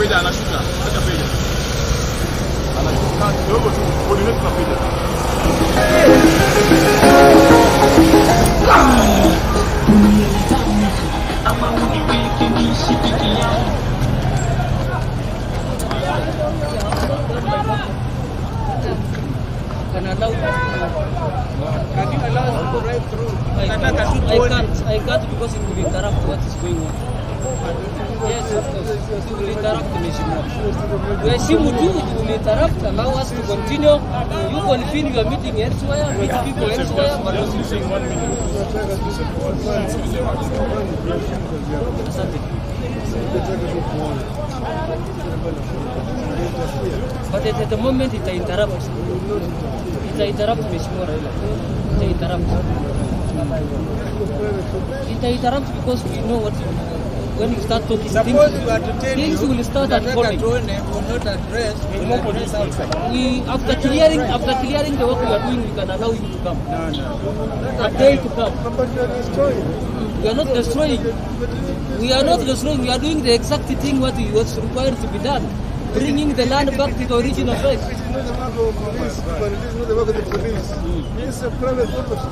peja anashuka. Acha peja. Anashuka kidogo tu. Coordinate na peja. Can allow can you allow us to drive through? I can't because it will interrupt what is going on. Yes, of course. It will interrupt the mission. We assume it will interrupt, allow us to continue. You convene your meeting elsewhere, meet people elsewhere, but not using 1 minute. But at the moment it interrupts. It interrupts Mheshimiwa Raila. It interrupts. It interrupts because we know what when you start talking things will start unfolding. Will not address. We after clearing the work we are doing, we can allow him to come. No. A day to come. We are not destroying. We are not destroying. We are doing the exact thing what was required to be done. Bringing the land back to the original place. It is not the work of police, but it is not the work of the police. It's a private property.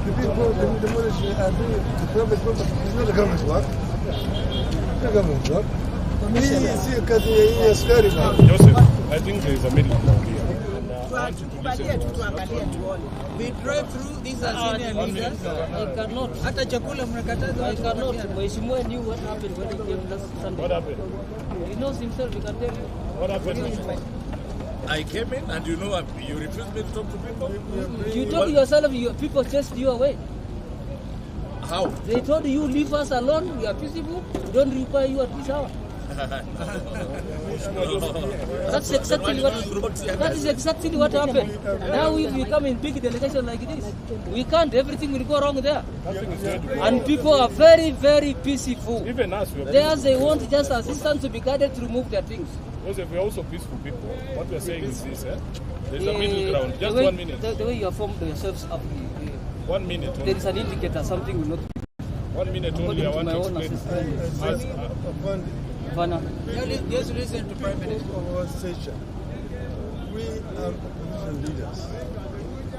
The people demolishing are doing the private property. It's not the government's work. It's the government's work. Joseph, I think there is a middle ground here. We drive through these senior leaders. I cannot. Hata chakula mnakataza. I cannot. Mheshimiwa knew what happened when he came last Sunday. What happened? He knows himself, he can tell you. What happened? I came in and you refused me to talk to people? You told yourself people chased you away. How? They told you leave us alone, we are peaceful, we don't require you at this hour. That's exactly what happened. Now if we come in big delegation like this, we can't, everything will go wrong there. And people are very, very peaceful. Even us, they want just assistance to be guided to remove their things. Because we are also peaceful people. What we are saying is this, there's a middle ground. Just 1 minute. The way you have formed yourselves up. 1 minute. There is an indicator, something will not. 1 minute only, I want to explain. Just listen to Prime Minister. We are opposition leaders.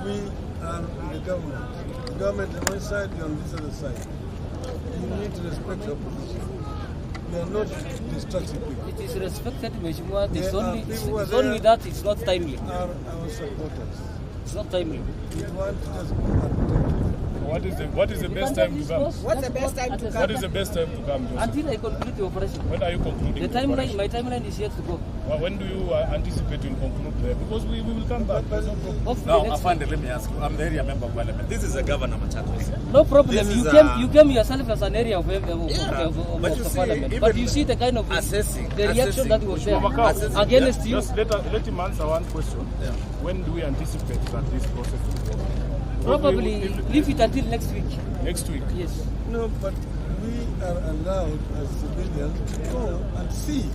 We are the government. The government on one side, we are on this other side. You need to respect your position. We are not destructive people. It is respected, Mheshimiwa. It's only that it's not timely. Are our supporters. It's not timely. We want to just protect them. What is the best time to come? What's the best time to come? What is the best time to come, Joseph? Until I conclude the operation. When are you concluding the operation? My timeline is yet to go. When do you anticipate you'll conclude there? Because we will come back. Now, Afande, let me ask you. I'm the area member of parliament. This is a governor, Machakos. No problem. You came yourself as an area of the parliament. But you see the kind of the reaction that was there against you. Just let him answer one question. Yeah. When do we anticipate that this process will go? Probably leave it until next week. Next week? Yes. No, but we are allowed as civilians to go and see.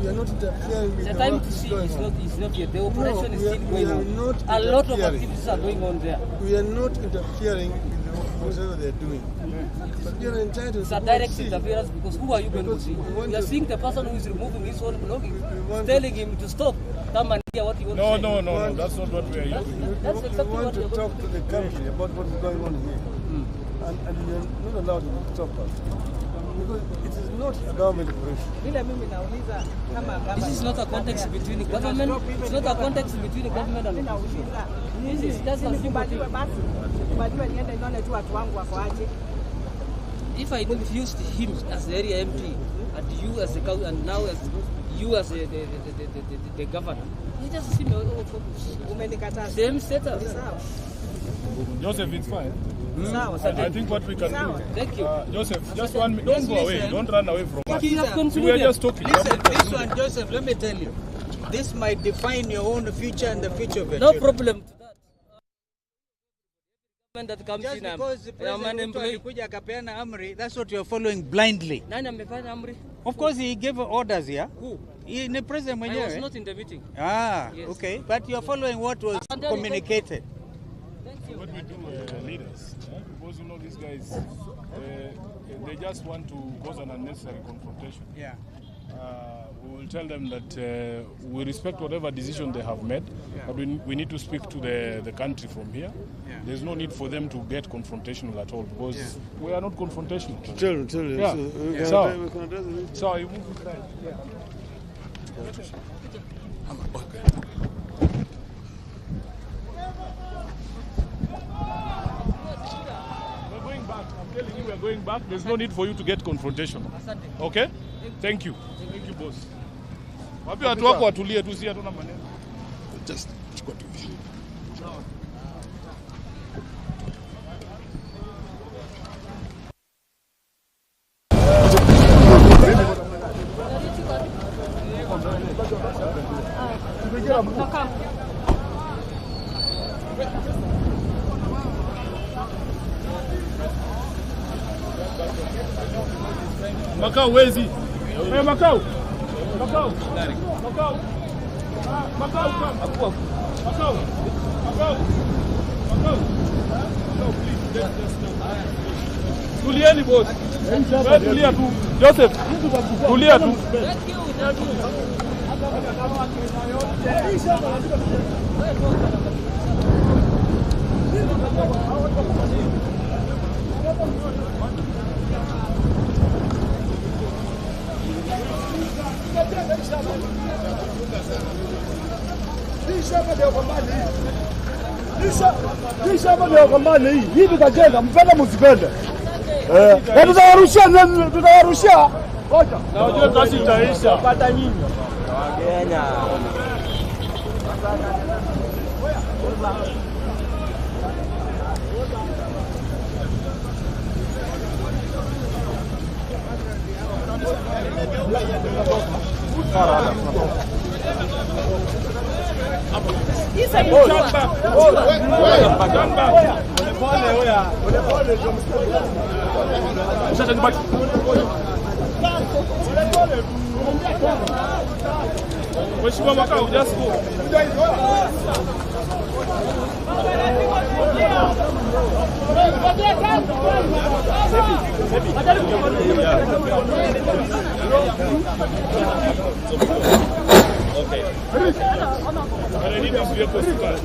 We are not interfering with the time to see is not yet. The operation is still going on. A lot of activities are going on there. We are not interfering with whatever they are doing. But we are entitled to it's a direct interference because who are you going to see? We are seeing the person who is removing his own belongings, telling him to stop. Come and hear what he wants to say. No, that's not what we are using. That's exactly we want to talk to the country about what is going on here. And we are not allowed to stop us. Because it is not a government operation. This is not a context between the government. It's not a context between the government and the opposition. This is just a simple thing. If I refused him as the area MP and you as the council and now as you as the governor, you just see me same status. Joseph, it's fine. I think what we can do. Thank you. Joseph, just 1 minute. Don't go away. Don't run away from us. We are just talking. Listen, this one, Joseph, let me tell you. This might define your own future and the future of your No children. problem to that. That comes Just in, because the President alikuja akapeana amri, that's what you're following blindly. Nani amefanya amri? Of course, he gave orders here. Who? The President I was mwenyewe. not in the meeting. Ah, Yes. okay. But you're following what was communicated. Thank you. What we do, leaders, because you know these guys, they just want to cause an unnecessary confrontation. Yeah. We will tell them that we respect whatever decision they have made, but we need to speak to the country from here. There's no need for them to get confrontational at all, because we are not confrontational. Tell Yeah. So you move it right. We're going back. I'm telling you, we're going back. There's no need for you to get confrontational. Okay? Thank you. Thank you, boss. Wapi watu wako watulie tu, si hatuna maneno. Just chukua tu. Makao wezi. Makao. Makao. Makao. Makao come. Makao. Makao. Makao. No, please. Tulieni boss. Wewe tulia tu. Joseph, tulia tu. Kisha leo kambani hii tutajenga mpenda msipende. Tutawarushia. Ngoja. Na unajua kazi itaisha. Pata nyinyi. Kenya. Mheshimiwa Makao, just go. Okay. But I need this vehicle to pass.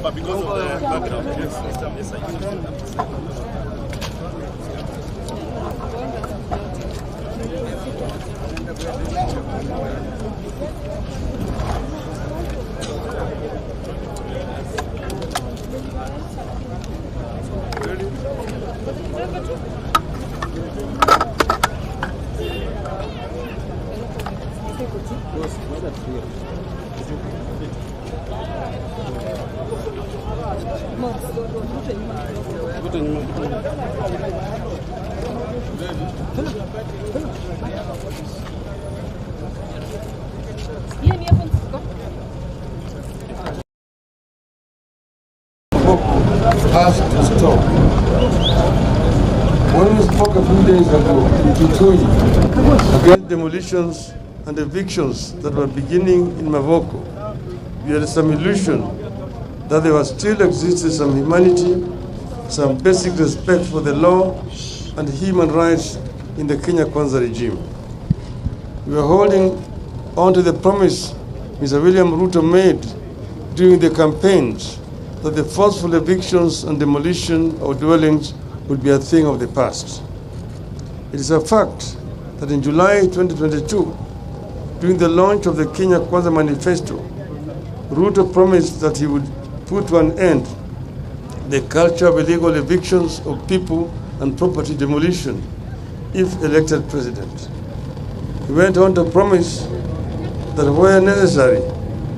But because of the background, yes, has to stop. When we spoke a few days ago in Kitui against demolitions and evictions that were beginning in Mavoko, we had some illusion that there was still existed some humanity, some basic respect for the law and human rights in the Kenya Kwanza regime. We were holding on to the promise Mr. William Ruto made during the campaigns that the forceful evictions and demolition of dwellings would be a thing of the past. It is a fact that in July 2022, during the launch of the Kenya Kwanza Manifesto, Ruto promised that he would put to an end the culture of illegal evictions of people and property demolition if elected president. He went on to promise that where necessary,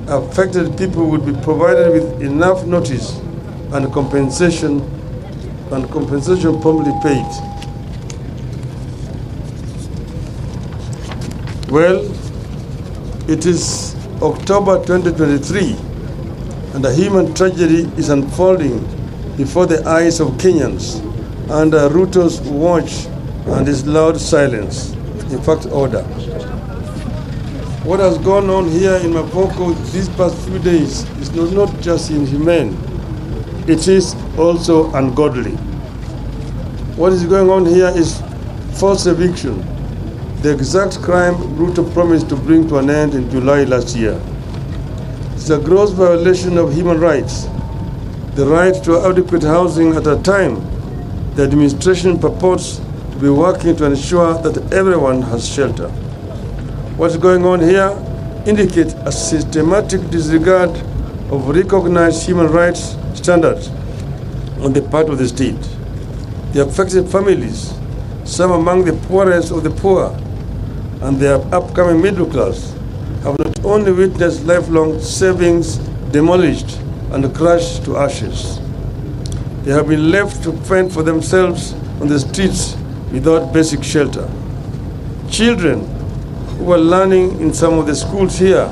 affected people would be provided with enough notice and compensation promptly paid. Well, it is October 2023 and a human tragedy is unfolding before the eyes of Kenyans under Ruto's watch and his loud silence, in fact order. What has gone on here in Mapoko these past few days is not just inhumane, it is also ungodly. What is going on here is forced eviction, the exact crime Ruto promised to bring to an end in July last year. It's a gross violation of human rights, the right to adequate housing at a time the administration purports to be working to ensure that everyone has shelter. What's going on here indicates a systematic disregard of recognized human rights standards on the part of the state. The affected families, some among the poorest of the poor, and their upcoming middle class, have not only witnessed lifelong savings demolished and crushed to ashes, they have been left to fend for themselves on the streets without basic shelter. Children who are learning in some of the schools here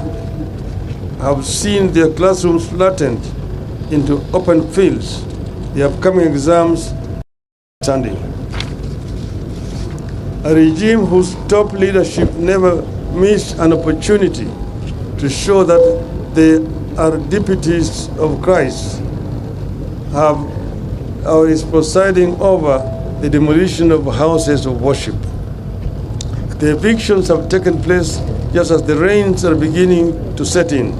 have seen their classrooms flattened into open fields, the upcoming exams standing. A regime whose top leadership never missed an opportunity to show that they are deputies of Christ is presiding over the demolition of houses of worship. The evictions have taken place just as the rains are beginning to set in.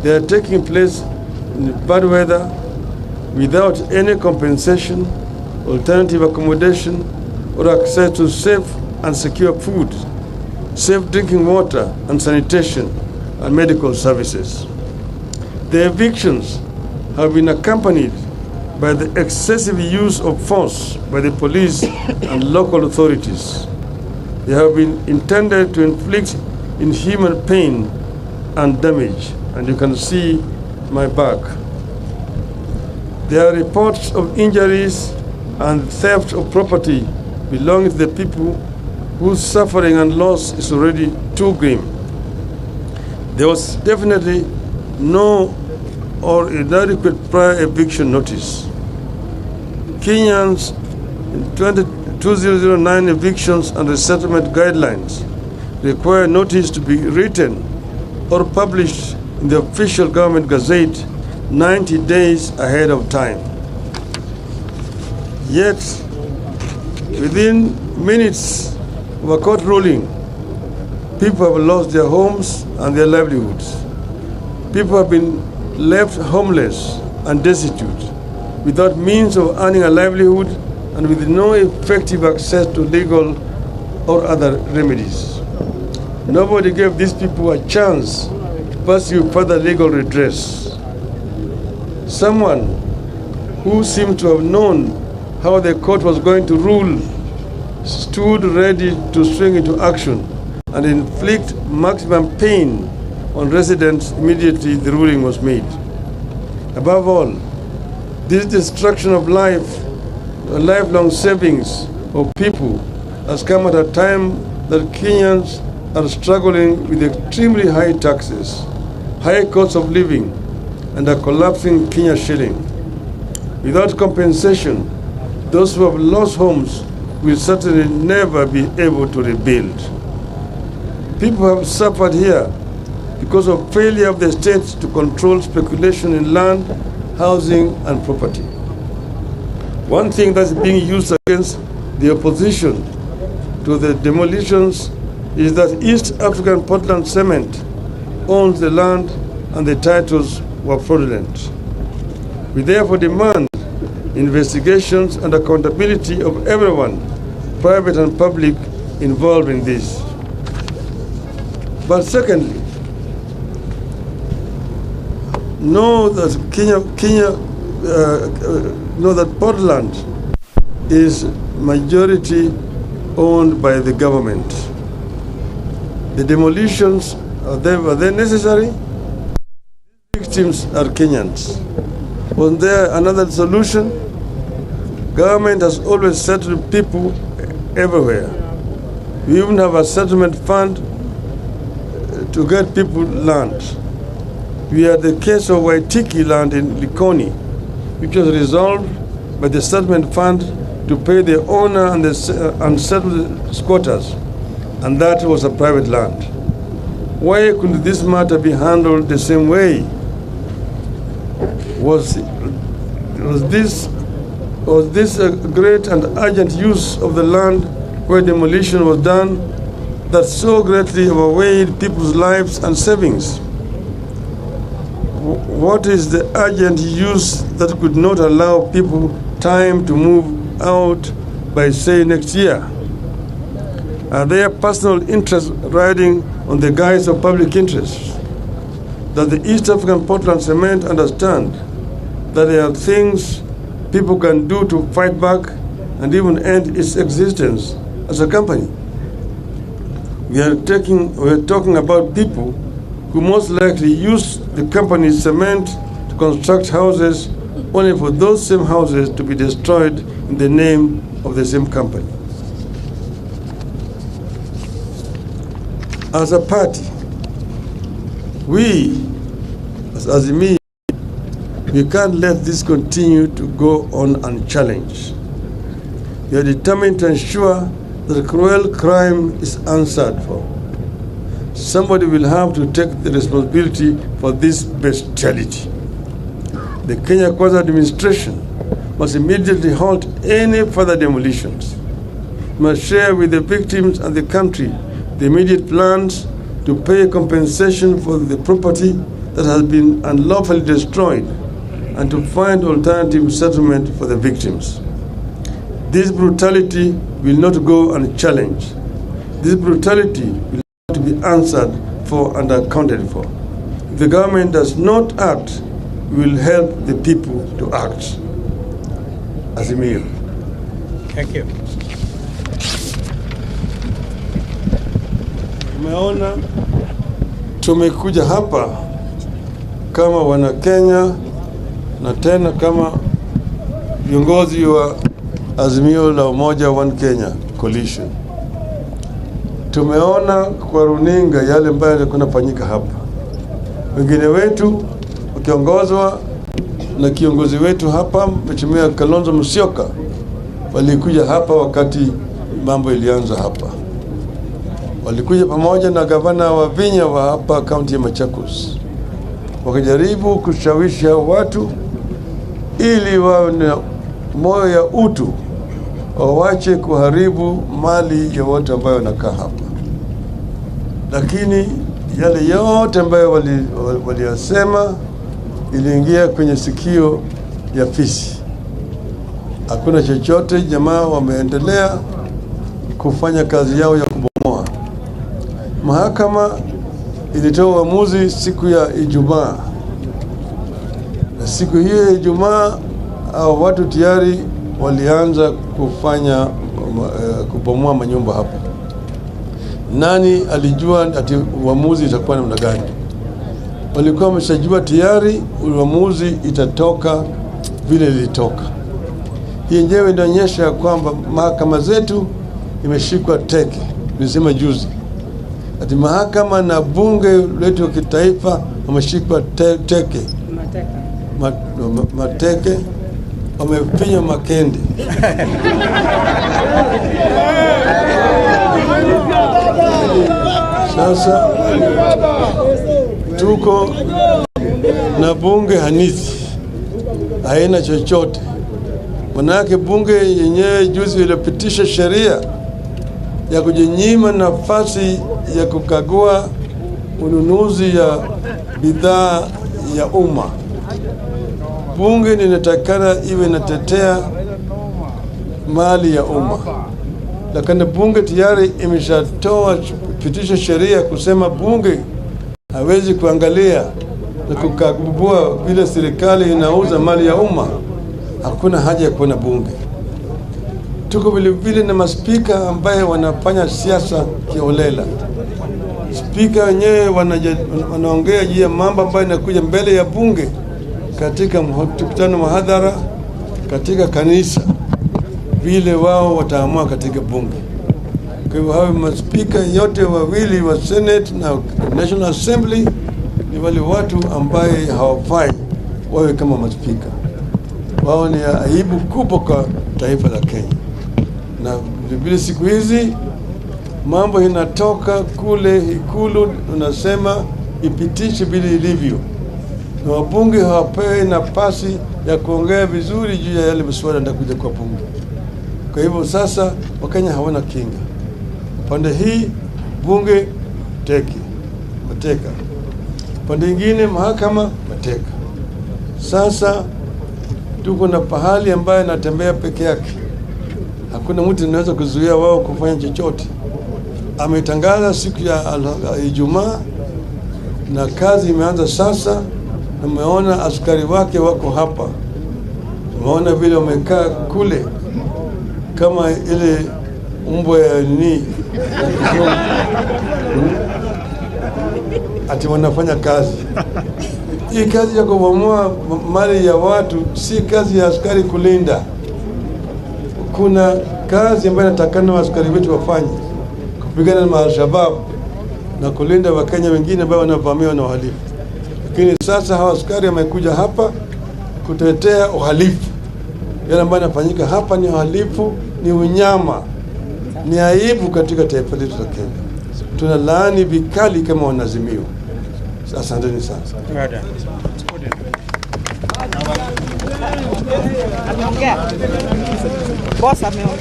They are taking place in bad weather without any compensation, alternative accommodation, or access to safe and secure food, safe drinking water and sanitation, and medical services. The evictions have been accompanied by the excessive use of force by the police and local authorities. They have been intended to inflict inhuman pain and damage, and you can see my back. There are reports of injuries and theft of property belonging to the people whose suffering and loss is already too grim. There was definitely no or inadequate prior eviction notice. Kenyans in 2009 evictions and resettlement guidelines require notice to be written or published in the official government gazette 90 days ahead of time. Yet, within minutes of a court ruling, people have lost their homes and their livelihoods. People have been left homeless and destitute, without means of earning a livelihood and with no effective access to legal or other remedies. Nobody gave these people a chance to pursue further legal redress. Someone who seemed to have known how the court was going to rule stood ready to swing into action and inflict maximum pain on residents immediately the ruling was made. Above all, this destruction of life, lifelong savings of people has come at a time that Kenyans are struggling with extremely high taxes, high cost of living, and a collapsing Kenya shilling. Without compensation, those who have lost homes will certainly never be able to rebuild. People have suffered here because of failure of the state to control speculation in land, housing, and property. One thing that's being used against the opposition to the demolitions is that East African Portland Cement owns the land and the titles were fraudulent. We therefore demand investigations and accountability of everyone, private and public, involved in this. But secondly, know that that Portland is majority owned by the government. The demolitions, are they necessary? Victims are Kenyans. Was there another solution? Government has always settled people everywhere. We even have a settlement fund to get people land. We had the case of Waitiki land in Likoni, which was resolved by the settlement fund to pay the owner and the unsettled squatters, and that was a private land. Why couldn't this matter be handled the same way? Was this a great and urgent use of the land where demolition was done that so greatly overweighed people's lives and savings? What is the urgent use that could not allow people time to move out by, say, next year? Are there personal interests riding on the guise of public interest? Does the East African Portland Cement understand that there are things people can do to fight back and even end its existence as a company? We are talking about people who most likely use the company's cement to construct houses only for those same houses to be destroyed in the name of the same company. As a party, we, as Azimio, we can't let this continue to go on unchallenged. We are determined to ensure that cruel crime is answered for. Somebody will have to take the responsibility for this bestiality. The Kenya Kwanza administration must immediately halt any further demolitions. It must share with the victims and the country the immediate plans to pay compensation for the property that has been unlawfully destroyed and to find alternative settlement for the victims. This brutality will not go unchallenged. This brutality will have to be answered for and accounted for. If the government does not act, we will help the people to act. Azimio. Thank you. Tumeona tumekuja hapa kama wana Kenya na tena kama viongozi wa Azimio la Umoja One Kenya Coalition. Tumeona kwa runinga yale ambayo yalikuwa yanafanyika hapa. Wengine wetu wakiongozwa na kiongozi wetu hapa Mheshimiwa Kalonzo Musyoka walikuja hapa wakati mambo ilianza hapa. Walikuja pamoja na gavana wa Vinya wa hapa kaunti ya Machakos. Wakajaribu kushawishi watu ili wawe na moyo ya utu, wawache kuharibu mali ya watu ambao wanakaa hapa. Lakini yale yote ambayo waliyasema iliingia kwenye sikio ya fisi. Hakuna chochote, jamaa wameendelea kufanya kazi yao ya kubomoa. Mahakama ilitoa uamuzi siku ya Ijumaa. Na siku hiyo ya Ijumaa watu tayari walianza kufanya kubomoa manyumba hapa. Nani alijua ati uamuzi itakuwa namna gani? Walikuwa wameshajua tayari uamuzi itatoka vile ilitoka. Hii yenyewe inaonyesha kwamba mahakama zetu imeshikwa teke. Nilisema juzi ati mahakama na bunge letu wa kitaifa wameshikwa teke. Mateke wamefinya makende. Sasa tuko na bunge hanithi, haina chochote. Manake bunge yenyewe juzi ilipitisha sheria ya kujinyima nafasi ya kukagua ununuzi ya bidhaa ya umma. bunge inatakana iwe inatetea mali ya umma, lakini bunge tayari imeshatoa pitisha sheria kusema bunge hawezi kuangalia na kukagua vile serikali inauza mali ya umma. Hakuna haja ya kuwa na bunge. Tuko vile na maspika ambaye wanafanya siasa kiolela. Spika wenyewe wanaongea juu ya mambo ambayo inakuja mbele ya bunge katika mkutano mahadhara katika kanisa, vile wao wataamua katika bunge. Kwa hivyo hawa maspika yote wawili wa Senate na National Assembly ni wale watu ambaye hawafai wawe kama maspika. Wao ni aibu kubwa kwa taifa la Kenya. Na vile siku hizi mambo inatoka kule Ikulu, unasema ipitishe vile ilivyo, na wabunge hawapewi nafasi ya kuongea vizuri juu ya yale masuala yanayokuja kwa bunge. Kwa hivyo sasa Wakenya hawana kinga. Pande hii bunge mateka, pande nyingine mahakama mateka. Sasa tuko na pahali ambaye anatembea peke yake, hakuna mtu anaweza kuzuia wao kufanya chochote. Ametangaza siku ya Ijumaa na kazi imeanza sasa. Umeona askari wake wako hapa, umeona vile wamekaa kule kama ile mbwa ya ati wanafanya kazi. Hii kazi ya kubomoa mali ya watu si kazi ya askari kulinda. Kuna kazi ambayo natakana askari wetu wafanye, kupigana na Al-Shabaab na kulinda Wakenya wengine ambao wanavamiwa na uhalifu. Lakini sasa hawa askari wamekuja hapa kutetea uhalifu. Yale ambayo yanafanyika hapa ni uhalifu, ni unyama, ni aibu katika taifa letu la Kenya. Tunalaani vikali kama wanazimio. Asanteni sana. Boss ameongea.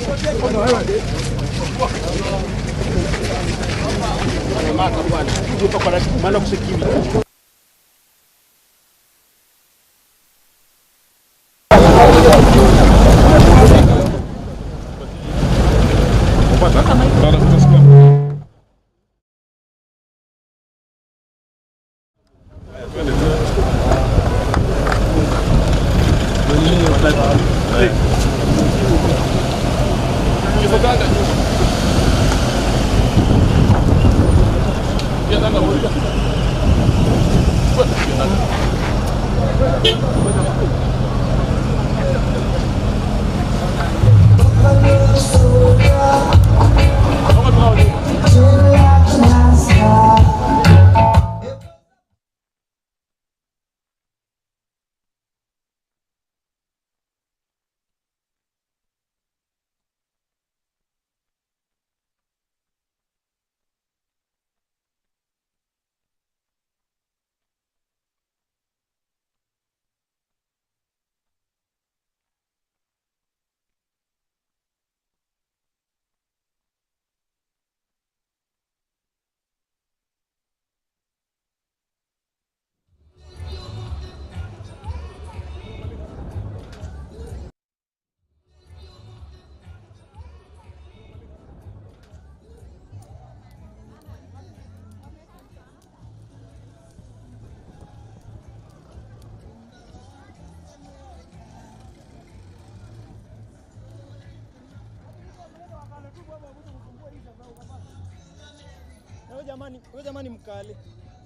Wewe jamani mkali.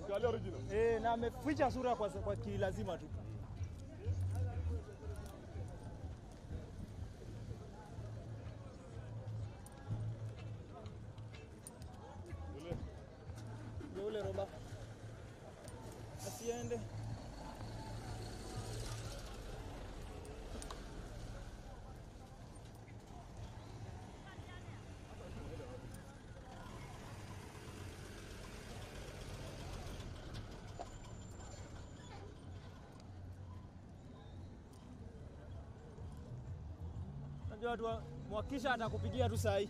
Mkali original. Na ameficha sura kwa kilazima tu. Yule roba. Asiende. Mwakisha atakupigia tu sahi.